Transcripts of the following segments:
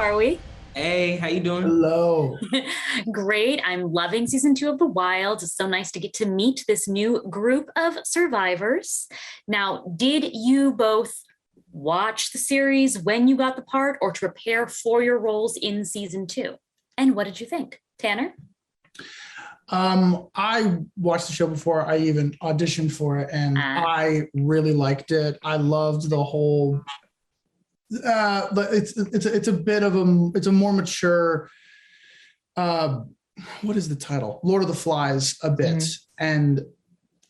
are we? Hey, how you doing? Hello. Great. I'm loving season 2 of The Wilds. It's so nice to get to meet this new group of survivors. Now, did you both watch the series when you got the part or to prepare for your roles in season 2? And what did you think? Tanner? I watched the show before I even auditioned for it, and I really liked it. I loved the whole. But it's a bit of a more mature. What is the title? Lord of the Flies a bit, and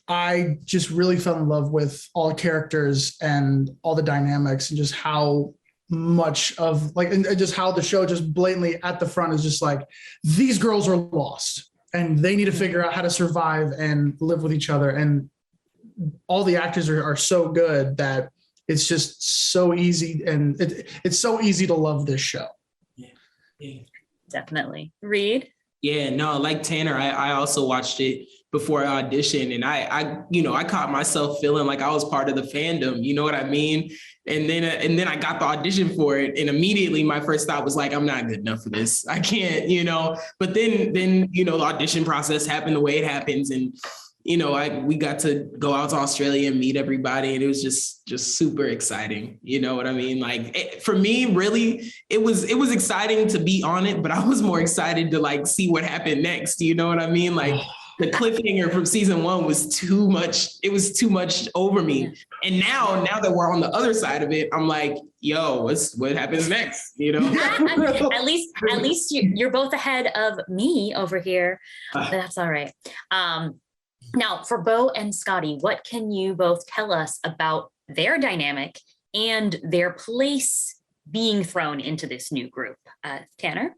I just really fell in love with all the characters and all the dynamics and just how much of and just how the show just blatantly at the front is just like, these girls are lost and they need to figure out how to survive and live with each other. And all the actors are so good that it's just so easy. And it's so easy to love this show. Yeah. Definitely. Reed? Yeah, no, like Tanner, I also watched it before I auditioned, and I caught myself feeling like I was part of the fandom, you know what I mean? And then I got the audition for it, and immediately my first thought was like, I'm not good enough for this. I can't, But then the audition process happened the way it happens, and we got to go out to Australia and meet everybody, and it was just super exciting. You know what I mean? For me, really, it was exciting to be on it, but I was more excited to see what happened next. You know what I mean? The cliffhanger from season 1 was too much. It was too much over me. And now that we're on the other side of it, I'm like, yo, what happens next? At least you're both ahead of me over here. That's all right. Now, for Bo and Scotty, what can you both tell us about their dynamic and their place being thrown into this new group? Tanner?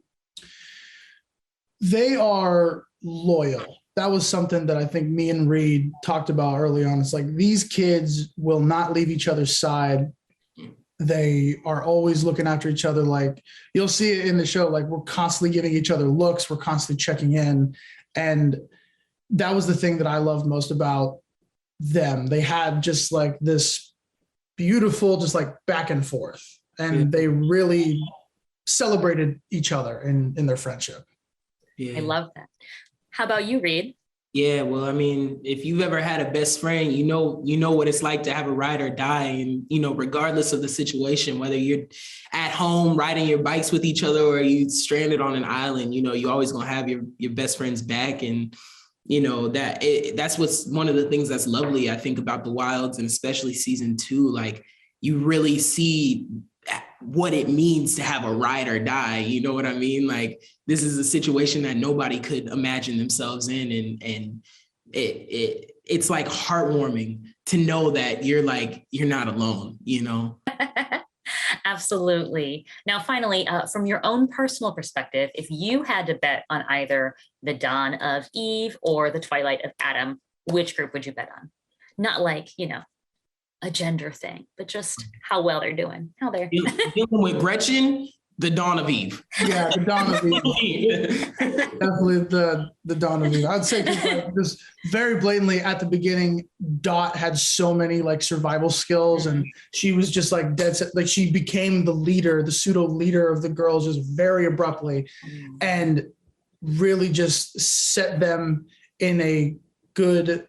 They are loyal. That was something that I think me and Reed talked about early on. It's like, these kids will not leave each other's side. They are always looking after each other. You'll see it in the show, we're constantly giving each other looks. We're constantly checking in. And that was the thing that I loved most about them. They had just this beautiful, just back and forth. And they really celebrated each other in their friendship. Yeah. I love that. How about you, Reed? Yeah, well, I mean, if you've ever had a best friend, you know what it's like to have a ride or die. And, regardless of the situation, whether you're at home riding your bikes with each other or you stranded on an island, you're always going to have your best friend's back. And that's what's one of the things that's lovely, I think, about The Wilds, and especially season 2. You really see what it means to have a ride or die. You know what I mean? This is a situation that nobody could imagine themselves in. And it's heartwarming to know that you're not alone, Absolutely. Now, finally, from your own personal perspective, if you had to bet on either the dawn of Eve or the twilight of Adam, which group would you bet on? Not a gender thing, but just how well they're doing. How they're dealing with Gretchen, the dawn of Eve. Yeah, the dawn of Eve. Definitely the dawn of Eve. I'd say just very blatantly at the beginning, Dot had so many survival skills, and she was just dead set. She became the leader, the pseudo leader of the girls, just very abruptly, and really just set them in a good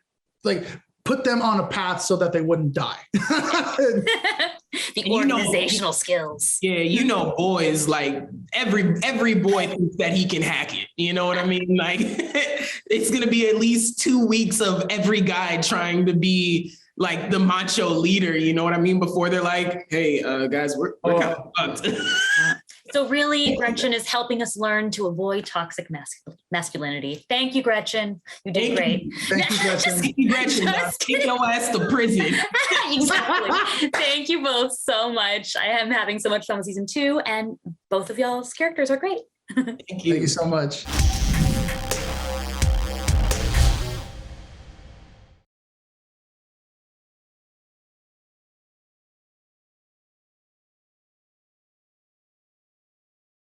put them on a path so that they wouldn't die. The organizational skills. Yeah, boys, every boy thinks that he can hack it. You know what I mean? It's going to be at least 2 weeks of every guy trying to be the macho leader. You know what I mean? Before they're hey, guys, we're kind of fucked. So really, Gretchen is helping us learn to avoid toxic masculinity. Thank you, Gretchen. You did great. Thank you, Gretchen. Take your ass to prison. Exactly. Thank you both so much. I am having so much fun with season 2, and both of y'all's characters are great. Thank you. Thank you so much.